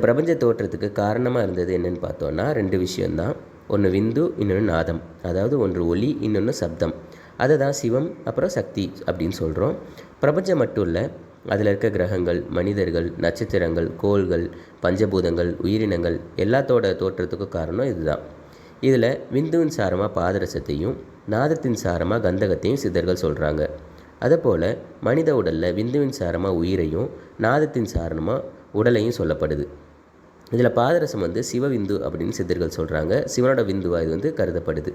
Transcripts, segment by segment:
பிரபஞ்ச தோற்றத்துக்கு காரணமாக இருந்தது என்னென்னு பார்த்தோன்னா 2 விஷயந்தான். ஒன்று விந்து, இன்னொன்று நாதம். அதாவது ஒன்று ஒலி, இன்னொன்று சப்தம். அதை தான் சிவம் அப்புறம் சக்தி அப்படின்னு சொல்கிறோம். பிரபஞ்சம் மட்டும் இல்லை, அதில் இருக்க கிரகங்கள், மனிதர்கள், நட்சத்திரங்கள், கோள்கள், பஞ்சபூதங்கள், உயிரினங்கள் எல்லாத்தோட தோற்றத்துக்கும் காரணம் இதுதான். இதில் விந்துவின் சாரமாக பாதரசத்தையும் நாதத்தின் சாரமாக கந்தகத்தையும் சித்தர்கள் சொல்கிறாங்க. அதுபோல் மனித உடலில் விந்துவின் சாரமாக உயிரையும் நாதத்தின் சாரமாக உடலையும் சொல்லப்படுது. இதில் பாதரசம் சிவவிந்து அப்படின்னு சித்தர்கள் சொல்கிறாங்க. சிவனோட விந்துவாக இது கருதப்படுது.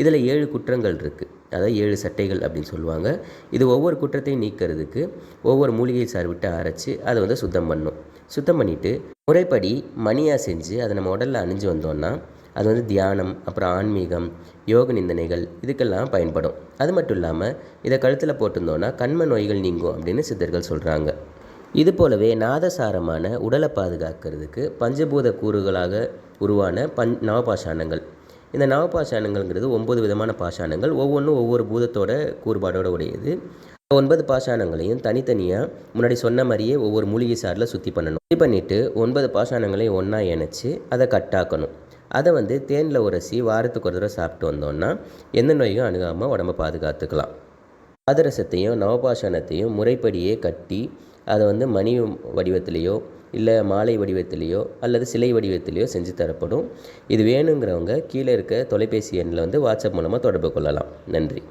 இதில் 7 குற்றங்கள் இருக்குது. அதாவது 7 சட்டைகள் அப்படின்னு சொல்லுவாங்க. இது ஒவ்வொரு குற்றத்தையும் நீக்கிறதுக்கு ஒவ்வொரு மூலிகை சார் விட்டு அரைச்சி அதை சுத்தம் பண்ணும். சுத்தம் பண்ணிவிட்டு முறைப்படி மணியாக செஞ்சு அதை நம்ம உடலில் அணிஞ்சு வந்தோம்னா அது தியானம், அப்புறம் ஆன்மீகம், யோக நிந்தனைகள் இதுக்கெல்லாம் பயன்படும். அது மட்டும் இல்லாமல் இதை கழுத்தில் போட்டிருந்தோன்னா கண்ம நோய்கள் நீங்கும் அப்படின்னு சித்தர்கள் சொல்கிறாங்க. இது போலவே நாதசாரமான உடலை பாதுகாக்கிறதுக்கு பஞ்சபூத கூறுகளாக உருவான நவபாஷாணங்கள். இந்த நவபாஷாணங்கள்ங்கிறது 9 விதமான பாஷாணங்கள். ஒவ்வொன்றும் ஒவ்வொரு பூதத்தோட கூறுபாடோட உடையது. 9 பாஷாணங்களையும் தனித்தனியாக முன்னாடி சொன்ன மாதிரியே ஒவ்வொரு மூலிகை சாரில் சுத்தி பண்ணணும். சுத்தி பண்ணிவிட்டு 9 பாஷாணங்களையும் ஒன்றா இணைச்சி அதை கட்டாக்கணும். அதை தேனில் உரசி வாரத்துக்கு ஒரு தடவை சாப்பிட்டு வந்தோன்னா எந்த நோயும் அணுகாமல் உடம்பை பாதுகாத்துக்கலாம். பாதரசத்தையும் நவபாஷாணத்தையும் முறைப்படியே கட்டி அதை மணி வடிவத்திலேயோ இல்லை மாலை வடிவத்திலேயோ அல்லது சிலை வடிவத்திலேயோ செஞ்சு தரப்படும். இது வேணுங்கிறவங்க கீழே இருக்க தொலைபேசி எண்ணில் வாட்ஸ்அப் மூலமாக தொடர்பு கொள்ளலாம். நன்றி.